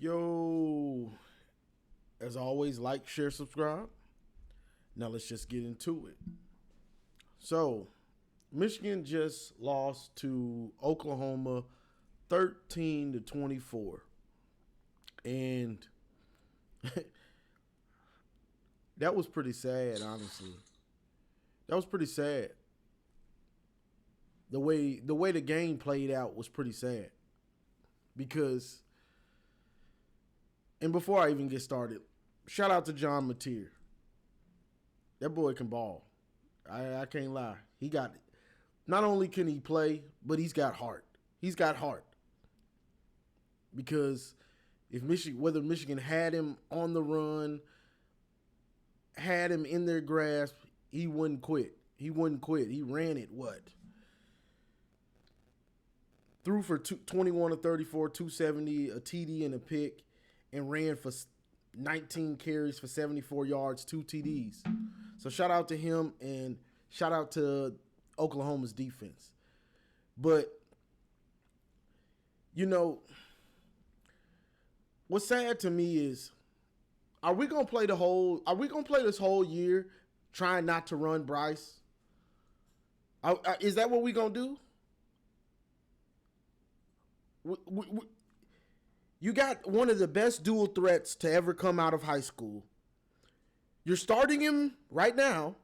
Yo, as always, like, share, subscribe. Now let's just get into it. So, Michigan just lost to Oklahoma 13-24. And that was pretty sad, honestly. That was pretty sad. The way the game played out was pretty sad. Because, and before I even get started, shout out to John Mateer. That boy can ball. I can't lie. He got it. Not only can he play, but he's got heart. He's got heart. Because whether Michigan had him on the run, had him in their grasp, he wouldn't quit. He wouldn't quit. He ran it, threw for 21 of 34, 270, a TD and a pick, and ran for 19 carries for 74 yards, 2 TDs. So shout out to him and shout out to Oklahoma's defense. But, what's sad to me is, are we gonna play this whole year trying not to run Bryce? Is that what we gonna do? You got one of the best dual threats to ever come out of high school. You're starting him right now,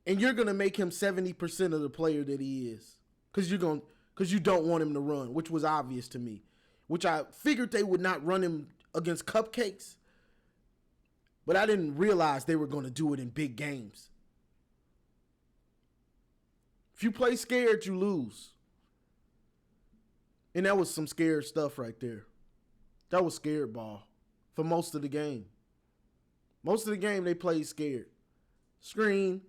and you're gonna make him 70% of the player that he is, because you don't want him to run, which was obvious to me. Which I figured they would not run him against cupcakes, but I didn't realize they were going to do it in big games. If you play scared, you lose. And that was some scared stuff right there. That was scared ball for most of the game. Most of the game they played scared. Screen,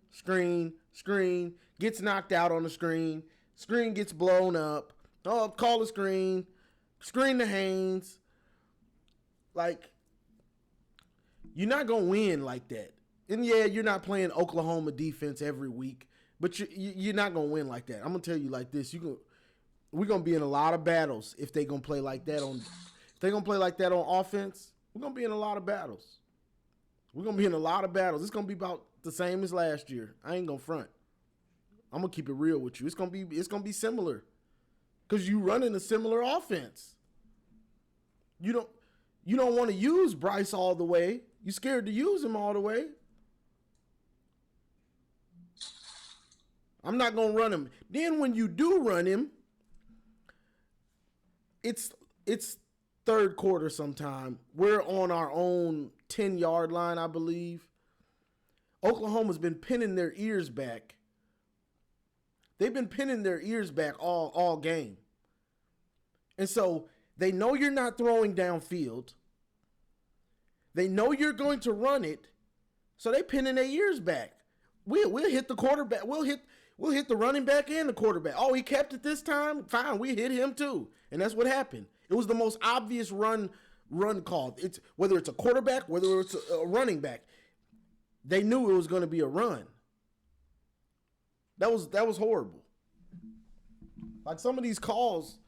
gets knocked out on the screen gets blown up. Oh, call a screen to Haynes. Like, you're not going to win like that. And yeah, you're not playing Oklahoma defense every week, but you're not going to win like that. I'm going to tell you like this. We're going to be in a lot of battles if they're going to play like that on offense. We're going to be in a lot of battles. It's going to be about the same as last year. I ain't going to front. I'm going to keep it real with you. It's going to be similar. Because you running a similar offense. You don't want to use Bryce all the way. You're scared to use him all the way. I'm not going to run him. Then when you do run him, it's third quarter sometime. We're on our own 10-yard line, I believe. Oklahoma's been pinning their ears back. They've been pinning their ears back all game. And so they know you're not throwing downfield. They know you're going to run it. So they pinning their ears back. We'll hit the quarterback. We'll hit the running back and the quarterback. Oh, he kept it this time? Fine, we hit him too. And that's what happened. It was the most obvious run call. It's whether it's a quarterback, whether it's a running back. They knew it was going to be a run. That was horrible. Like, some of these calls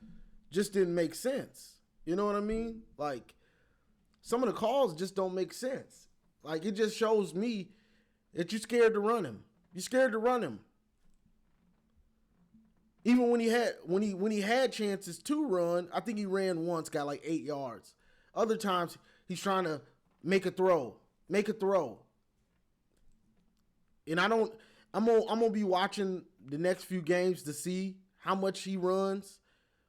just didn't make sense. You know what I mean? Like, some of the calls just don't make sense. Like, it just shows me that you're scared to run him. You're scared to run him. Even when he had chances to run, I think he ran once, got like 8 yards. Other times he's trying to make a throw. And I'm gonna be watching the next few games to see how much he runs,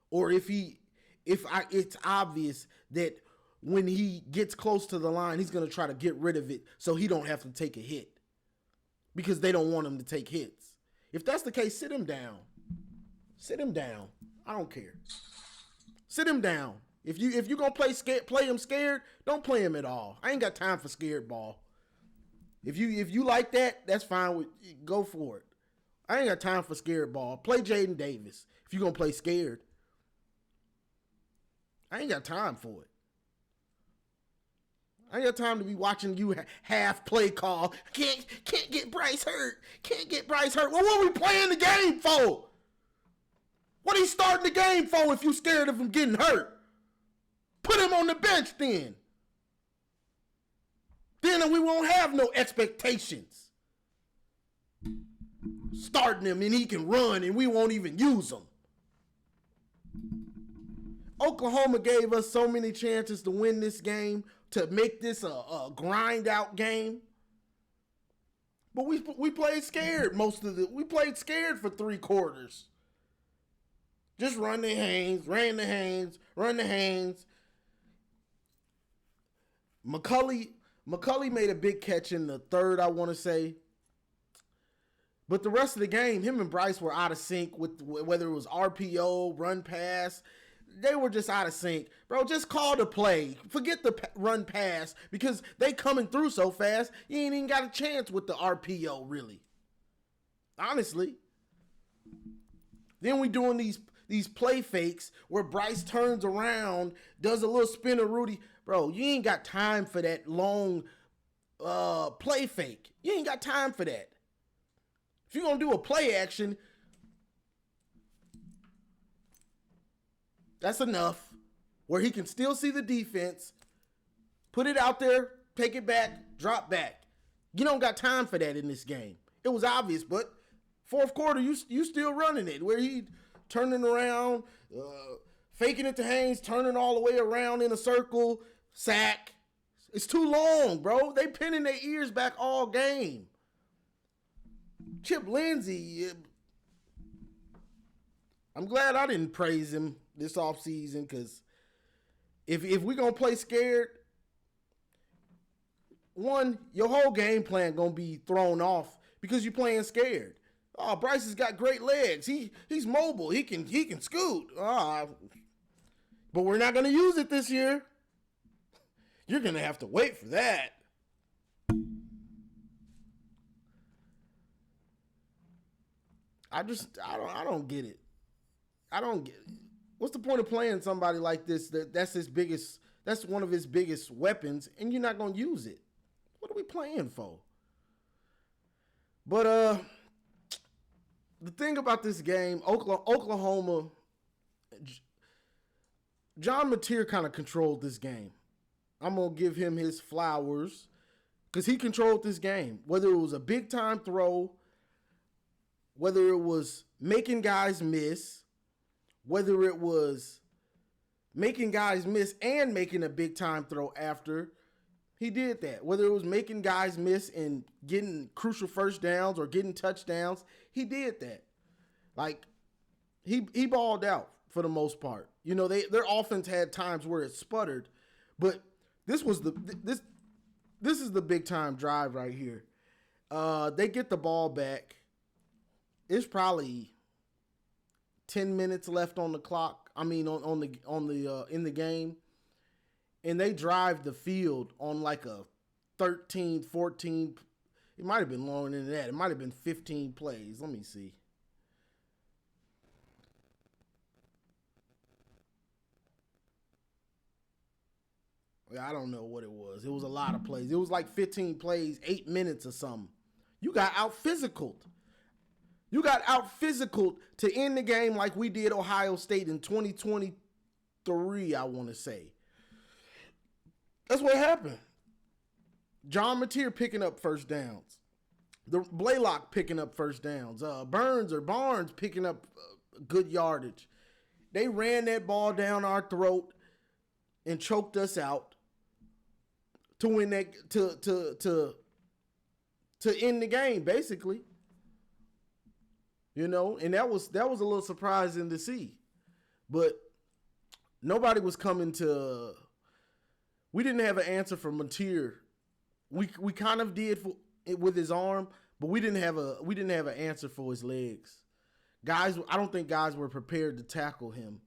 or if it's obvious that when he gets close to the line, he's gonna try to get rid of it so he don't have to take a hit, because they don't want him to take hits. If that's the case, sit him down. I don't care. Sit him down. If you gonna play him scared, don't play him at all. I ain't got time for scared ball. If you like that, that's fine. Go for it. I ain't got time for scared ball. Play Jaden Davis if you gonna play scared. I ain't got time for it. I ain't got time to be watching you half play call. Can't get Bryce hurt. Well, what are we playing the game for? What are you starting the game for if you scared of him getting hurt? Put him on the bench then. Then we won't have no expectations. Starting him and he can run and we won't even use him. Oklahoma gave us so many chances to win this game, to make this a grind out game. But we played scared we played scared for 3 quarters. Just run the hands, run the hands. McCulley made a big catch in the third, I want to say. But the rest of the game, him and Bryce were out of sync with whether it was RPO, run pass. They were just out of sync. Bro, just call the play. Forget the run pass because they coming through so fast, you ain't even got a chance with the RPO, really. Honestly. Then we doing these play fakes where Bryce turns around, does a little spin of Rudy. Bro, you ain't got time for that long play fake. You ain't got time for that. If you're going to do a play action, that's enough where he can still see the defense, put it out there, take it back, drop back. You don't got time for that in this game. It was obvious, but fourth quarter, you still running it where he turning around, faking it to Haynes, turning all the way around in a circle, sack. It's too long, bro. They pinning their ears back all game. Chip Lindsey, I'm glad I didn't praise him this offseason because if we're going to play scared, one, your whole game plan going to be thrown off because you're playing scared. Oh, Bryce has got great legs. He's mobile. He can scoot. But we're not going to use it this year. You're going to have to wait for that. I don't get it. I don't get it. What's the point of playing somebody like this that's one of his biggest weapons and you're not going to use it? What are we playing for? But the thing about this game, Oklahoma, John Mateer kind of controlled this game. I'm going to give him his flowers because he controlled this game. Whether it was a big-time throw, whether it was making guys miss, whether it was making guys miss and making a big-time throw after, he did that. Whether it was making guys miss and getting crucial first downs or getting touchdowns, he did that. Like, he balled out for the most part. You know, their offense had times where it sputtered, but this is the big-time drive right here. They get the ball back. It's probably 10 minutes left on the clock. I mean, in the game, and they drive the field on like a 13, 14. It might have been longer than that. It might have been 15 plays. Let me see. I don't know what it was. It was a lot of plays. It was like 15 plays, 8 minutes or something. You got out physicaled. You got out physicaled to end the game like we did Ohio State in 2023, I want to say. That's what happened. John Mateer picking up first downs. The Blaylock picking up first downs. Barnes picking up good yardage. They ran that ball down our throat and choked us out to win that to end the game, basically. You know, and that was a little surprising to see. But nobody was coming to. We didn't have an answer for Mateer. We kind of did with his arm, but we didn't have an answer for his legs. Guys, I don't think guys were prepared to tackle him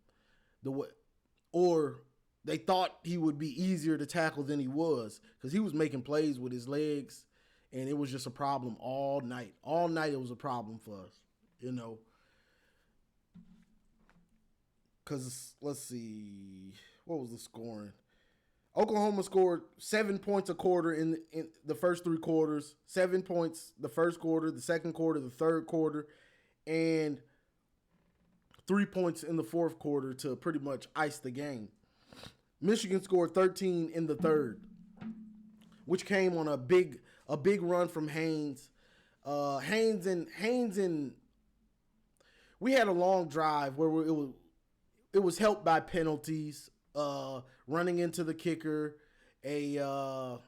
or they thought he would be easier to tackle than he was because he was making plays with his legs, and it was just a problem all night. All night it was a problem for us, you know. Because, let's see, what was the scoring? Oklahoma scored 7 points a quarter in the first 3 quarters, 7 points the first quarter, the second quarter, the third quarter, and 3 points in the fourth quarter to pretty much ice the game. Michigan scored 13 in the third, which came on a big run from Haynes. Haynes and we had a long drive where it was helped by penalties, running into the kicker, I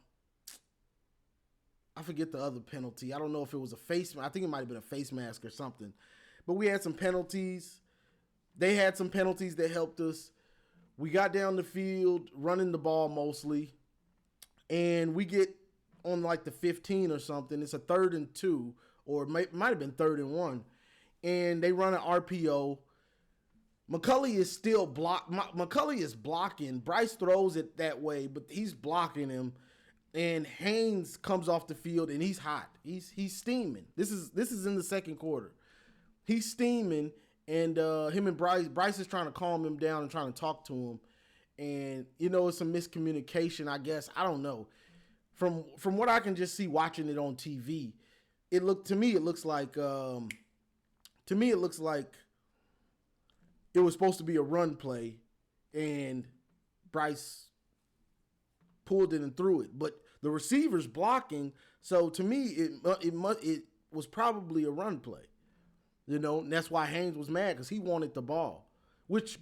forget the other penalty. I don't know if it was a face. I think it might have been a face mask or something. But we had some penalties. They had some penalties that helped us. We got down the field running the ball mostly, and we get on like the 15 or something. It's a 3rd and 2, or it might have been 3rd and 1, and they run an RPO. McCulley is still McCulley is blocking. Bryce throws it that way, but he's blocking him. And Haynes comes off the field and he's hot. He's steaming. This is in the second quarter. He's steaming, and him and Bryce is trying to calm him down and trying to talk to him. And it's some miscommunication, I guess. I don't know. From what I can just see watching it on TV, it looks like it was supposed to be a run play, and Bryce pulled it and threw it, but the receiver's blocking. So to me, it was probably a run play, and that's why Haynes was mad, because he wanted the ball. Which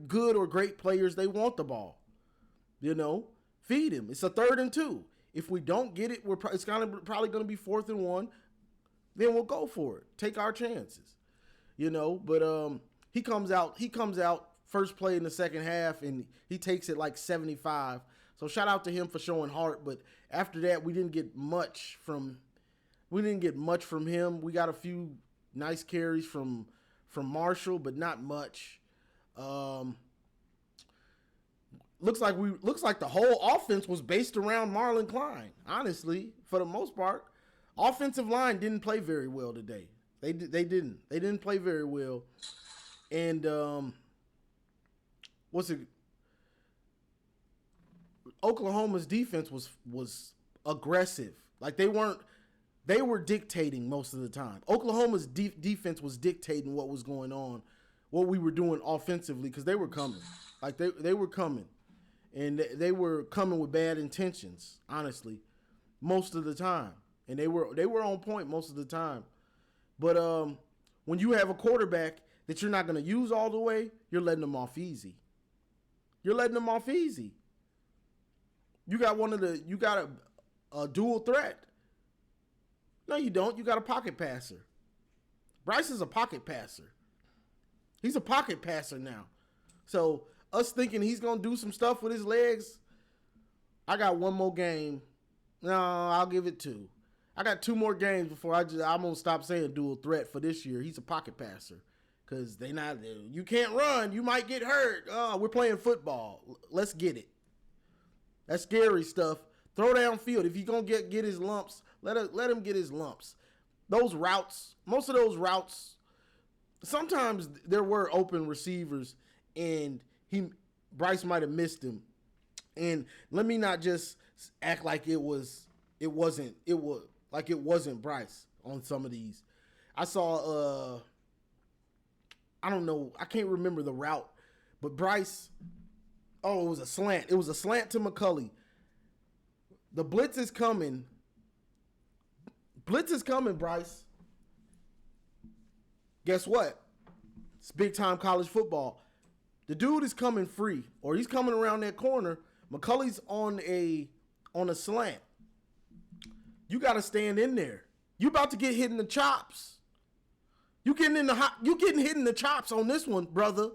good or great players, they want the ball. Feed him. It's a 3rd and 2. If we don't get it, it's probably going to be 4th and 1. Then we'll go for it. Take our chances. But he comes out first play in the second half, and he takes it like 75. So shout out to him for showing heart. But after that, we didn't get much from him. We got a few nice carries from Marshall, but not much. Looks like the whole offense was based around Marlon Klein. Honestly, for the most part, offensive line didn't play very well today. They didn't play very well. And Oklahoma's defense was aggressive. Like they were dictating most of the time. Oklahoma's defense was dictating what was going on, what we were doing offensively, because they were coming. Like they were coming, and they were coming with bad intentions. Honestly, most of the time, and they were on point most of the time. But when you have a quarterback that you're not going to use all the way, you're letting them off easy. You got a dual threat. No, you don't. You got a pocket passer. Bryce is a pocket passer. He's a pocket passer now. So us thinking he's going to do some stuff with his legs, I got one more game. No, I'll give it 2. I got 2 more games before I'm going to stop saying dual threat for this year. He's a pocket passer. Because you can't run. You might get hurt. Oh, we're playing football. Let's get it. That's scary stuff. Throw downfield. If he's going to get his lumps, let him get his lumps. Those routes, most of those routes, sometimes there were open receivers, and Bryce might have missed him. And let me not just act like it wasn't Bryce on some of these. I saw I don't know, I can't remember the route, but Bryce, it was a slant. It was a slant to McCulley. The blitz is coming. Bryce. Guess what? It's big time college football. The dude is coming free, or he's coming around that corner. McCulley's on a slant. You got to stand in there. You about to get hit in the chops. You getting hit in the chops on this one, brother.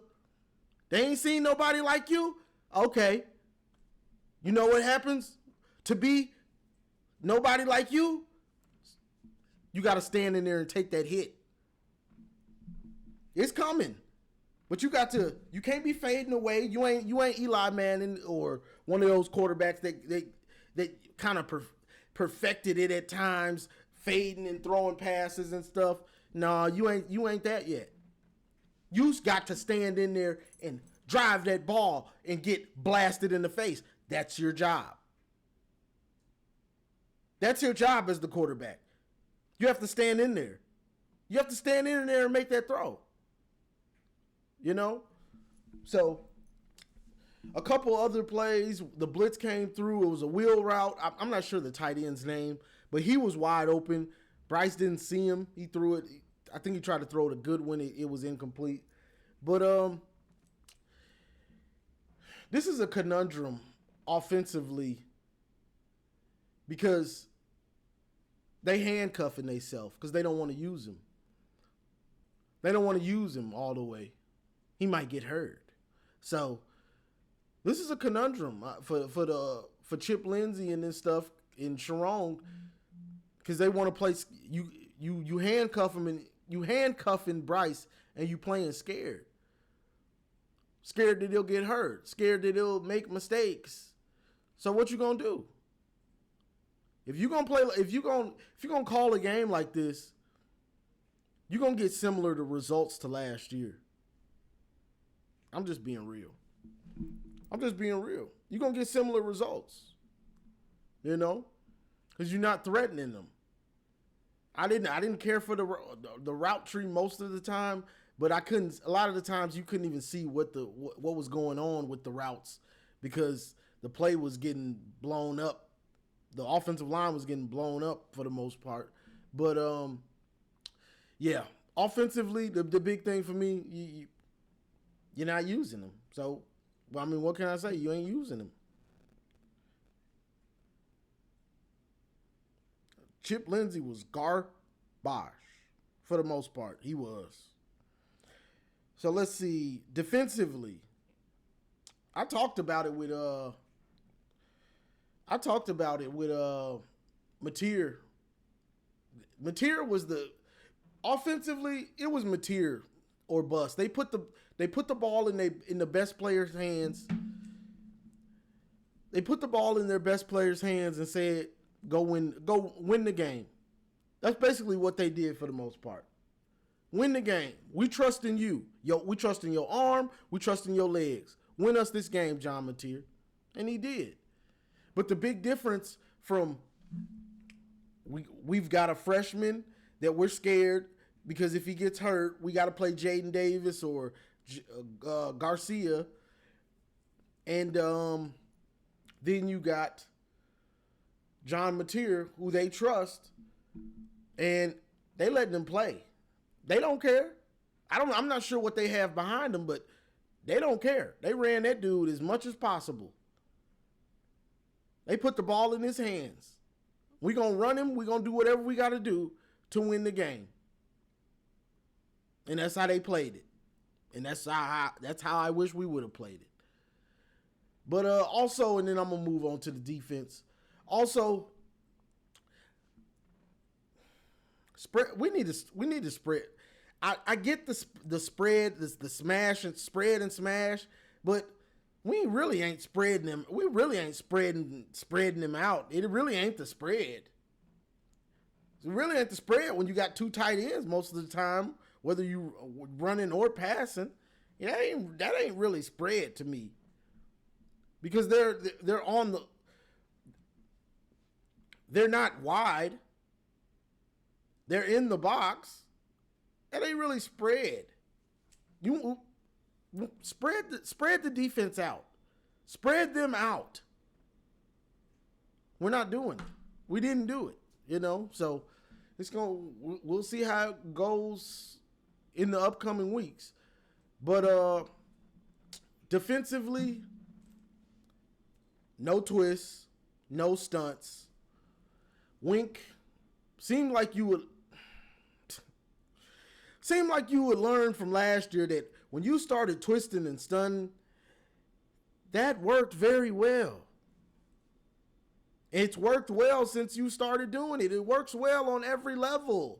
They ain't seen nobody like you? Okay. You know what happens to be nobody like you? You got to stand in there and take that hit. It's coming. But you can't be fading away. You ain't Eli Manning or one of those quarterbacks that kind of perfected it at times, fading and throwing passes and stuff. No, you ain't that yet. You got to stand in there and drive that ball and get blasted in the face. That's your job. That's your job as the quarterback. You have to stand in there. You have to stand in there and make that throw. So A couple other plays, the blitz came through. It was a wheel route. I'm not sure the tight end's name, but he was wide open. Bryce didn't see him. He threw it. I think he tried to throw it a good one. It was incomplete. But this is a conundrum offensively because they handcuffing themselves because they don't want to use him. They don't want to use him all the way. He might get hurt. So this is a conundrum for Chip Lindsey and this stuff in Sharon because they want to play. You handcuff him and you handcuffing Bryce and you playing scared. Scared that he'll get hurt. Scared that he'll make mistakes. So what you gonna do? If you gonna call a game like this, you're gonna get similar to results to last year. I'm just being real. You're gonna get similar results. You know? Because you're not threatening them. I didn't care for the route tree most of the time, but a lot of the times you couldn't even see what was going on with the routes because the play was getting blown up. The offensive line was getting blown up for the most part. But yeah, offensively, the big thing for me, you're not using them. So, I mean, what can I say? You ain't using them. Chip Lindsey was garbage for the most part. He was. So let's see. Defensively, I talked about it with Mateer. Mateer was offensively, it was Mateer or bust. They put the ball in the best player's hands. They put the ball in their best player's hands and said, go win the game. That's basically what they did for the most part. Win the game. We trust in you. We trust in your arm. We trust in your legs. Win us this game, John Mateer. And he did. But the big difference from we've got a freshman that we're scared because if he gets hurt, we got to play Jaden Davis or Garcia. And then you got John Mateer, who they trust, and they letting him play. They don't care. I'm not sure what they have behind them, but they don't care. They ran that dude as much as possible. They put the ball in his hands. We're going to run him. We're going to do whatever we got to do to win the game. And that's how they played it. And that's how I wish we would have played it. But also, and then I'm going to move on to the defense. Also, spread. We need to spread. I get the spread, the smash and spread and smash, but we really ain't spreading them. We really ain't spreading them out. It really ain't the spread. It really ain't the spread when you got two tight ends most of the time, whether you running or passing. That ain't really spread to me. Because they're not wide. They're in the box. That ain't really spread. You spread the defense out. Spread them out. We're not doing it. We didn't do it, So we'll see how it goes in the upcoming weeks. But defensively, no twists, no stunts. Wink seemed like you would learn from last year that when you started twisting and stunning, that worked very well. It's worked well since you started doing it. It works well on every level.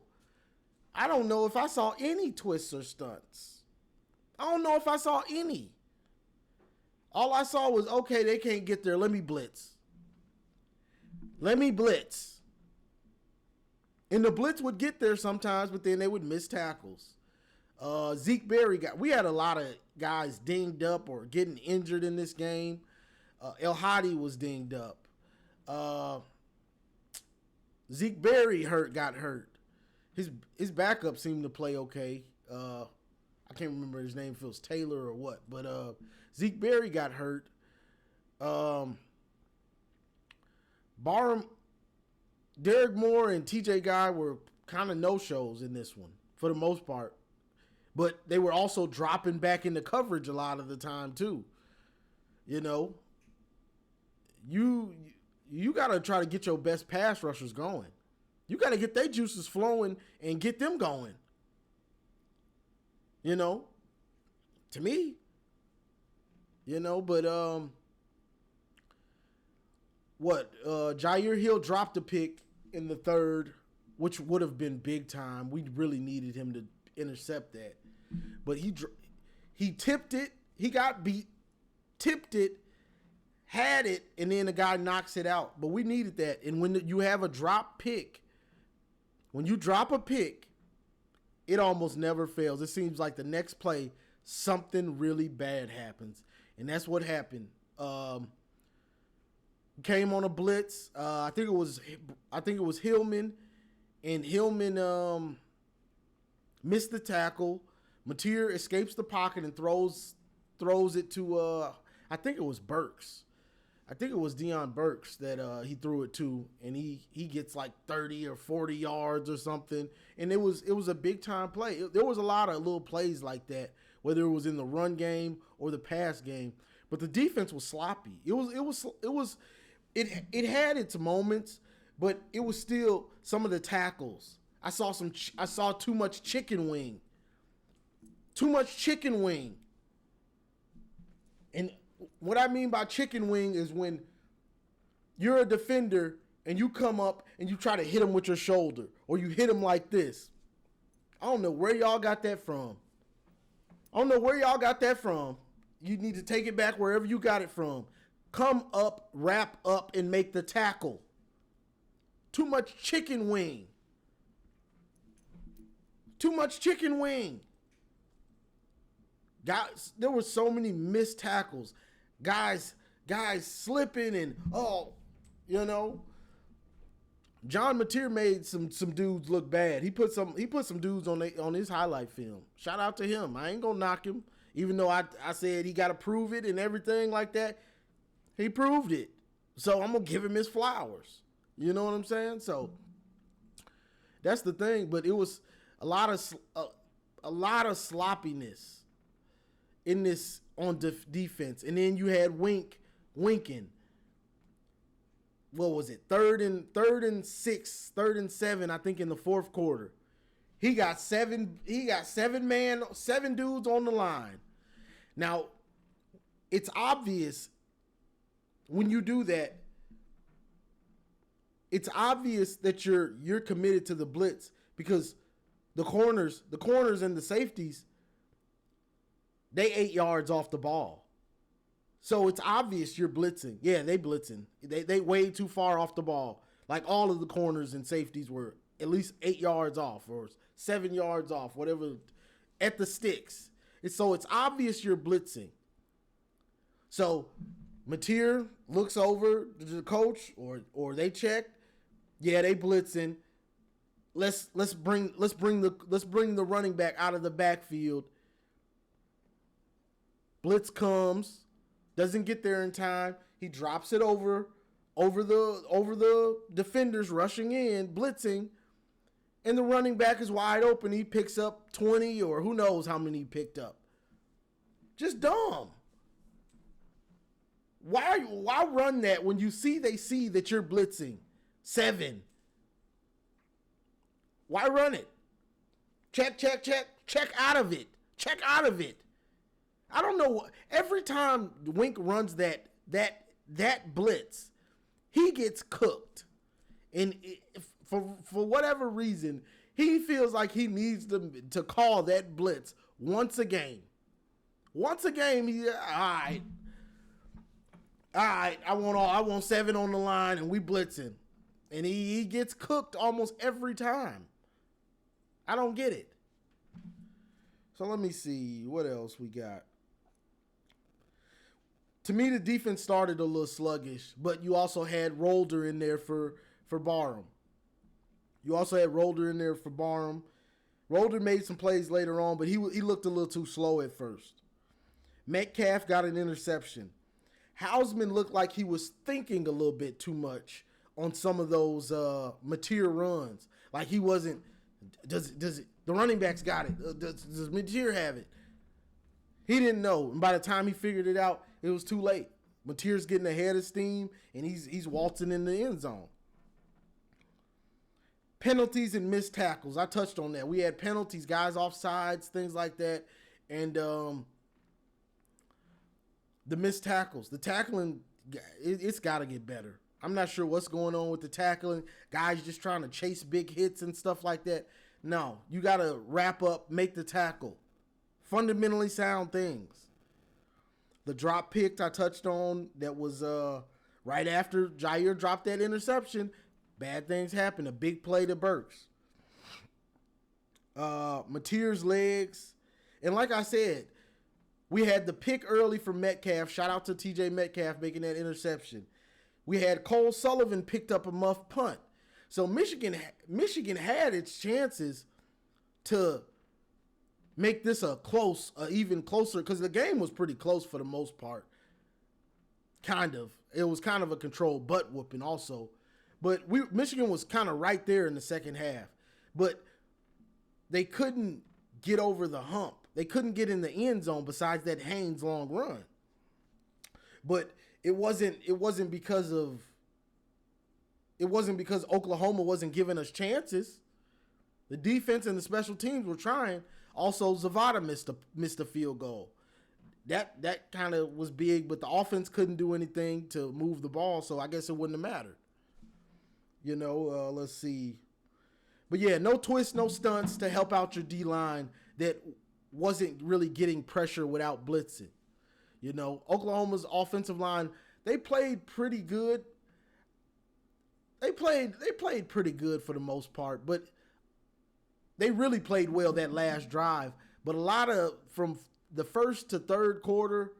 I don't know if I saw any twists or stunts. I don't know if I saw any. All I saw was, okay, they can't get there. Let me blitz. And the blitz would get there sometimes, but then they would miss tackles. Zeke Berry we had a lot of guys dinged up or getting injured in this game. El Hadi was dinged up. Zeke Berry got hurt. His backup seemed to play okay. I can't remember his name, if it was Taylor or what, but Zeke Berry got hurt. Um, Barham, Derek Moore, and TJ Guy were kind of no-shows in this one for the most part. But they were also dropping back into coverage a lot of the time too. You know, you got to try to get your best pass rushers going. You got to get their juices flowing and get them going. You know, to me, you know, but Jair Hill dropped a pick in the third, which would have been big time. We really needed him to intercept that. But he tipped it. He got beat, tipped it, had it, and then the guy knocks it out. But we needed that. And when you have a drop pick, when you drop a pick, it almost never fails. It seems like the next play, something really bad happens. And that's what happened. Came on a blitz. I think it was Hillman, and Hillman missed the tackle. Mateer escapes the pocket and throws it to I think it was Burks. I think it was Deion Burks that he threw it to, and he gets like 30 or 40 yards or something. And it was a big time play. There was a lot of little plays like that, whether it was in the run game or the pass game. But the defense was sloppy. It had its moments, but it was still some of the tackles. I saw too much chicken wing. Too much chicken wing. And what I mean by chicken wing is when you're a defender and you come up and you try to hit him with your shoulder, or you hit him like this. I don't know where y'all got that from. You need to take it back wherever you got it from. Come up, wrap up, and make the tackle. Too much chicken wing. Guys, there were so many missed tackles. Guys slipping and John Mateer made some dudes look bad. He put some dudes on his highlight film. Shout out to him. I ain't gonna knock him, even though I said he got to prove it and everything like that. He proved it, so I'm gonna give him his flowers. You know what I'm saying? So that's the thing. But it was a lot of sloppiness in this on defense, and then you had winking. What was it? Third and 7, I think, in the fourth quarter. He got seven dudes on the line. Now, it's obvious when you do that. It's obvious that you're committed to the blitz, because the corners and the safeties, they 8 yards off the ball. So it's obvious you're blitzing. Yeah, they blitzing. They way too far off the ball. Like all of the corners and safeties were at least 8 yards off or 7 yards off, whatever, at the sticks. So it's obvious you're blitzing. So Mateer looks over to the coach, or they check. Yeah, they blitzing. Let's bring the running back out of the backfield. Blitz comes, doesn't get there in time. He drops it over the defenders rushing in, blitzing, and the running back is wide open. He picks up 20, or who knows how many he picked up. Just dumb. Why run that when they see that you're blitzing? 7. Why run it? Check out of it. I don't know. Every time Wink runs that blitz, he gets cooked. And for whatever reason, he feels like he needs to call that blitz once a game. Once a game, he all right. I want 7 on the line, and we blitzing, and he gets cooked almost every time. I don't get it. So let me see what else we got. To me, the defense started a little sluggish, but you also had Rolder in there for Barham. Rolder made some plays later on, but he looked a little too slow at first. Metcalf got an interception. Hausman looked like he was thinking a little bit too much on some of those Mateer runs. Like he wasn't. Does the running backs got it? Does Mateer have it? He didn't know, and by the time he figured it out, it was too late. Mateer's getting ahead of steam, and he's waltzing in the end zone. Penalties and missed tackles. I touched on that. We had penalties, guys offsides, things like that, and the missed tackles. The tackling, it's got to get better. I'm not sure what's going on with the tackling. Guys just trying to chase big hits and stuff like that. No, you got to wrap up, make the tackle. Fundamentally sound things. The drop pick I touched on, that was right after Jair dropped that interception. Bad things happen. A big play to Burks. Mateer's legs. And like I said, we had the pick early for Metcalf. Shout out to TJ Metcalf making that interception. We had Cole Sullivan picked up a muff punt. So Michigan had its chances to make this even closer, because the game was pretty close for the most part. Kind of. It was kind of a controlled butt whooping also. But Michigan was kind of right there in the second half. But they couldn't get over the hump. They couldn't get in the end zone besides that Haynes long run. But it wasn't because Oklahoma wasn't giving us chances. The defense and the special teams were trying. Also, Zavada missed a field goal. That kind of was big, but the offense couldn't do anything to move the ball, so I guess it wouldn't have mattered. Let's see. But yeah, no twists, no stunts to help out your D-line that wasn't really getting pressure without blitzing. Oklahoma's offensive line, they played pretty good. They played pretty good for the most part, but they really played well that last drive. But a lot of, from the first to third quarter,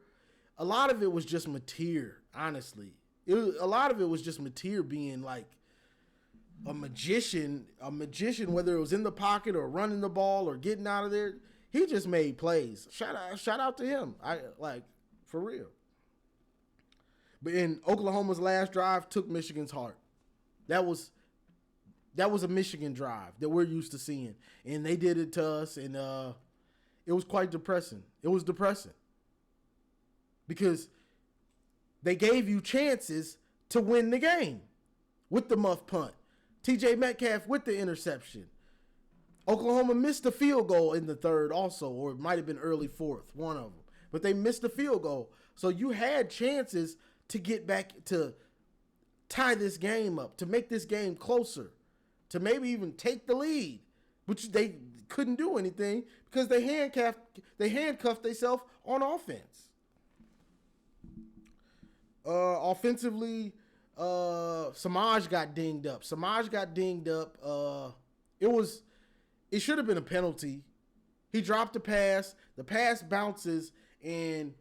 a lot of it was just Mateer, honestly. A lot of it was just Mateer being like a magician, whether it was in the pocket or running the ball or getting out of there. He just made plays. Shout out to him. For real. But in Oklahoma's last drive took Michigan's heart. That was a Michigan drive that we're used to seeing. And they did it to us, and it was quite depressing. It was depressing. Because they gave you chances to win the game with the muff punt. TJ Metcalf with the interception. Oklahoma missed a field goal in the third also, or it might have been early fourth, one of them. But they missed a field goal. So you had chances to get back, to tie this game up, to make this game closer, to maybe even take the lead. But they couldn't do anything because they handcuffed themselves on offense. Offensively, Samaj got dinged up. It should have been a penalty. He dropped the pass. The pass bounces, and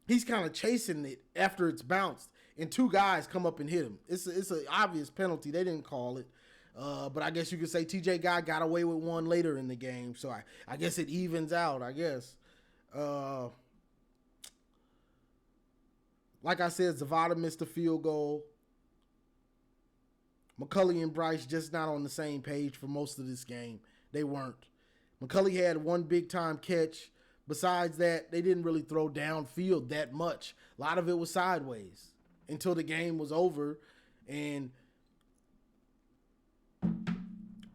he's kind of chasing it after it's bounced. And two guys come up and hit him. It's an obvious penalty. They didn't call it. But I guess you could say TJ Guy got away with one later in the game. So I guess it evens out, I guess. Like I said, Zavada missed a field goal. McCulley and Bryce just not on the same page for most of this game. They weren't. McCulley had one big-time catch. Besides that, they didn't really throw downfield that much. A lot of it was sideways until the game was over. And,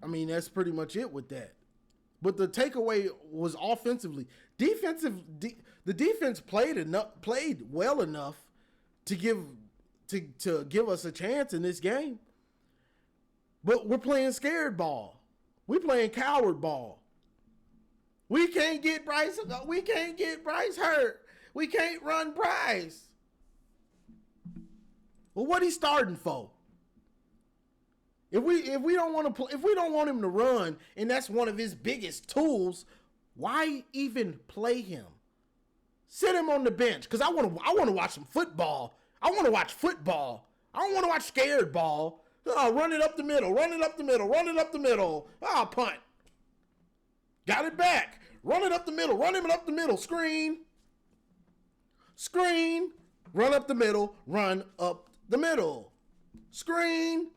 I mean, that's pretty much it with that. But the takeaway was offensively. The defense played well enough to give us a chance in this game. But we're playing scared ball. We're playing coward ball. We can't get Bryce hurt. We can't run Bryce. Well, what he starting for? If we don't want him to run, and that's one of his biggest tools, why even play him? Sit him on the bench, because I want to watch some football. I want to watch football. I don't want to watch scared ball. Oh, run it up the middle. Oh, punt. Got it back. Run it up the middle. Screen. screen, run up the middle, run up the middle, screen.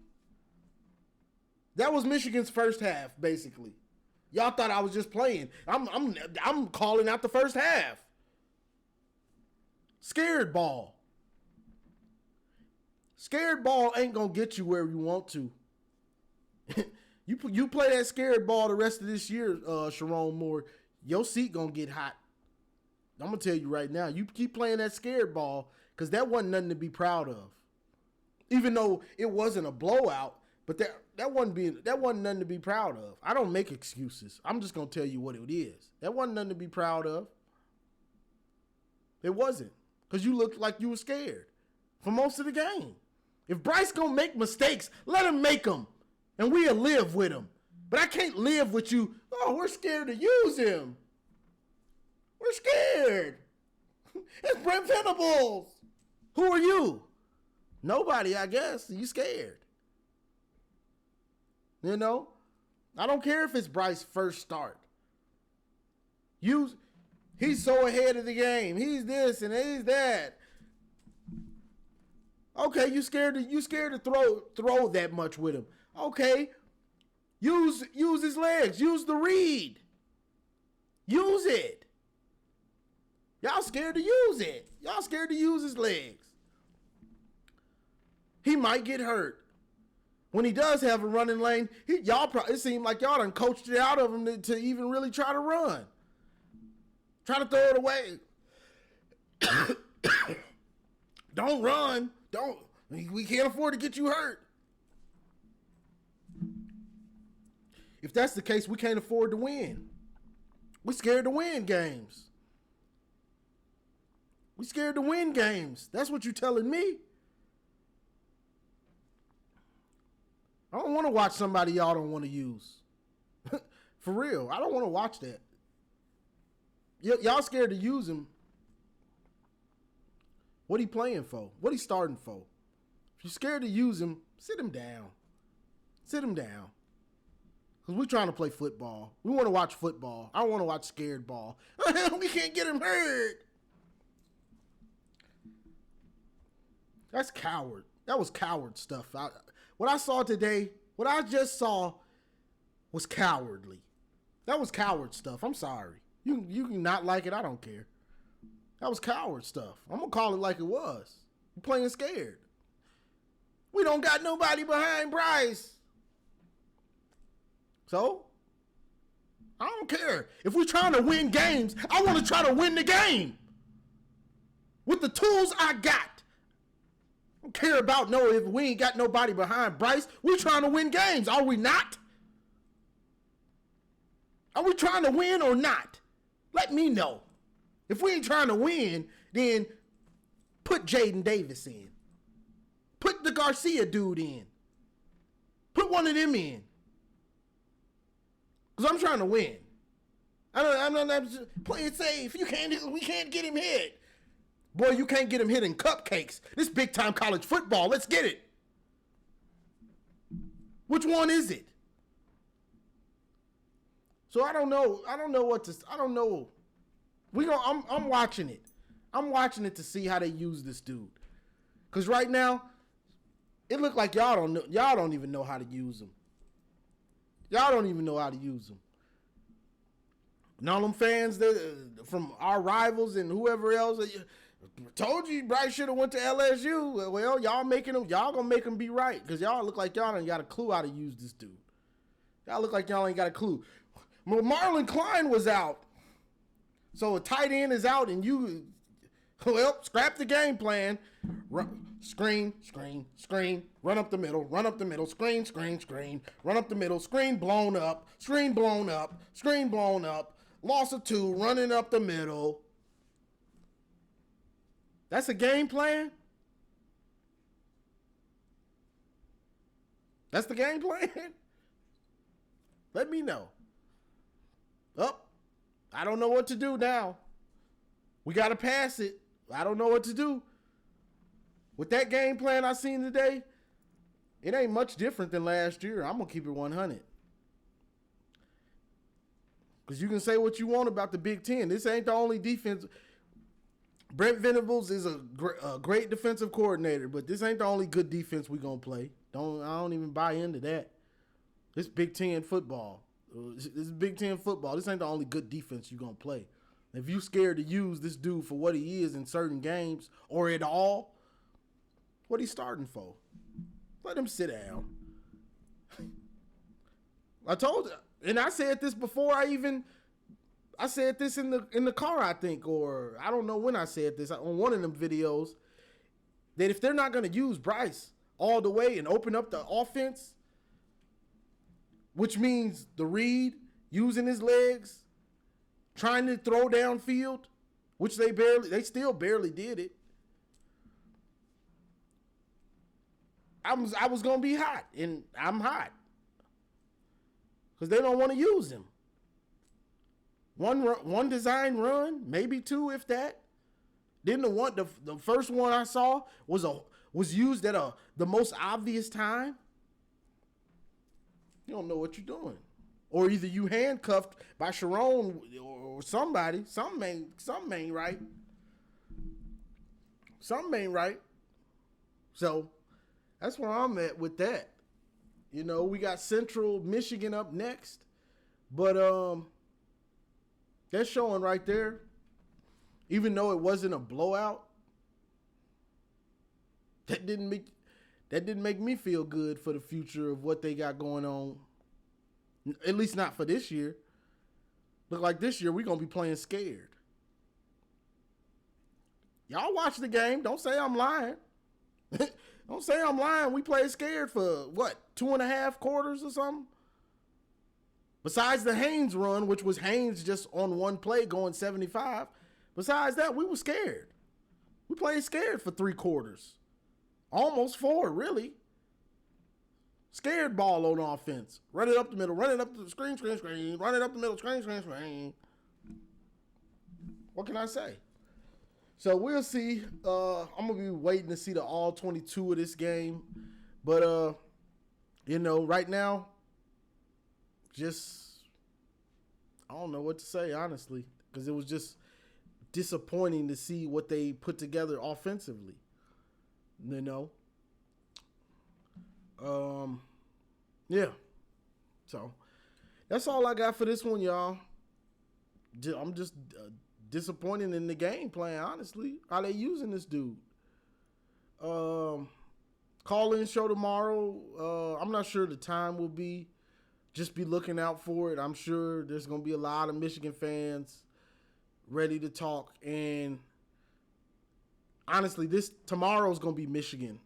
That was Michigan's first half, basically. Y'all thought I was just playing. I'm calling out the first half. Scared ball. Scared ball ain't gonna get you where you want to. You play that scared ball the rest of this year, Sharon Moore, your seat gonna get hot. I'm gonna tell you right now. You keep playing that scared ball because that wasn't nothing to be proud of. Even though it wasn't a blowout, but that wasn't nothing to be proud of. I don't make excuses. I'm just gonna tell you what it is. That wasn't nothing to be proud of. It wasn't, because you looked like you were scared for most of the game. If Bryce gonna make mistakes, let him make them, and we'll live with him. But I can't live with you. Oh, we're scared to use him. We're scared. It's Brent Venables. Who are you? Nobody, I guess. You scared. You know? I don't care if it's Bryce's first start. He's so ahead of the game. He's this and he's that. Okay, you scared to throw that much with him. Okay. Use his legs. Use the read. Use it. Y'all scared to use it. Y'all scared to use his legs. He might get hurt. When he does have a running lane, it seemed like y'all done coached it out of him to even really try to run. Try to throw it away. Don't run. We can't afford to get you hurt. If that's the case, we can't afford to win. We're scared to win games. We scared to win games. That's what you're telling me. I don't want to watch somebody y'all don't want to use. For real. I don't want to watch that. Y'all scared to use him. What he playing for? What he starting for? If you're scared to use him, sit him down. Sit him down. Because we're trying to play football. We want to watch football. I don't want to watch scared ball. We can't get him hurt. That's coward. That was coward stuff. What I saw today, what I just saw was cowardly. That was coward stuff. I'm sorry. You can not like it. I don't care. That was coward stuff. I'm going to call it like it was. You're playing scared. We don't got nobody behind Bryce. So, I don't care. If we're trying to win games, I want to try to win the game. With the tools I got. I don't care about if we ain't got nobody behind Bryce. We're trying to win games. Are we not? Are we trying to win or not? Let me know. If we ain't trying to win, then put Jaden Davis in. Put the Garcia dude in. Put one of them in. Because I'm trying to win. I'm just playing safe. We can't get him hit. Boy, you can't get him hitting cupcakes. This big time college football. Let's get it. Which one is it? So I don't know what to. I don't know. I'm watching it. I'm watching it to see how they use this dude. Cause right now, it look like y'all don't know. Y'all don't even know how to use him. Y'all don't even know how to use him. And all them fans from our rivals and whoever else. Told you Bryce should have went to LSU. Well, y'all gonna make him be right. Because y'all look like y'all ain't got a clue how to use this dude. Y'all look like y'all ain't got a clue. Well, Marlon Klein was out. So a tight end is out and you, scrap the game plan. Screen, run up the middle, screen, run up the middle, screen blown up, loss of 2, running up the middle. That's a game plan? That's the game plan? Let me know. I don't know what to do now. We got to pass it. I don't know what to do. With that game plan I seen today, it ain't much different than last year. I'm going to keep it 100. Because you can say what you want about the Big Ten. This ain't the only defense. Brent Venables is a great defensive coordinator, but this ain't the only good defense we gonna play. I don't even buy into that. This Big Ten football. This is Big Ten football. This ain't the only good defense you gonna play. If you scared to use this dude for what he is in certain games or at all, what he starting for? Let him sit down. I told you, and I said this before I said this in the car, I think, or I don't know when I said this on one of them videos, that if they're not going to use Bryce all the way and open up the offense, which means the read, using his legs, trying to throw downfield, which they still barely did it. I was going to be hot, and I'm hot. Because they don't want to use him. One design run, maybe two, if that. Then the first one I saw was used at the most obvious time. You don't know what you're doing, or either you handcuffed by Sharon or somebody. Something ain't right. Something ain't right. So that's where I'm at with that. You know, we got Central Michigan up next, but they're showing right there, even though it wasn't a blowout, that didn't make me feel good for the future of what they got going on. At least not for this year. Look like this year we're gonna be playing scared. Y'all watch the game. Don't say I'm lying. Don't say I'm lying. We played scared for what, 2.5 quarters or something? Besides the Haynes run, which was Haynes just on one play going 75. Besides that, we were scared. We played scared for 3 quarters. Almost 4, really. Scared ball on offense. Run it up the middle. Run it up the screen. Run it up the middle. Screen. What can I say? So we'll see. I'm going to be waiting to see the all 22 of this game. But, right now, I don't know what to say, honestly, because it was just disappointing to see what they put together offensively. Yeah. So that's all I got for this one, y'all. I'm just disappointed in the game plan, honestly. How they using this dude? Call-in show tomorrow. I'm not sure the time will be. Just be looking out for it. I'm sure there's going to be a lot of Michigan fans ready to talk. And honestly, tomorrow's going to be Michigan,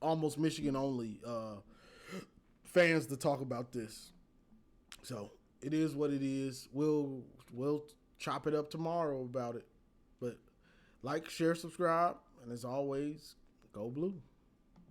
almost Michigan only fans to talk about this. So it is what it is. We'll chop it up tomorrow about it. But like, share, subscribe, and as always, go blue.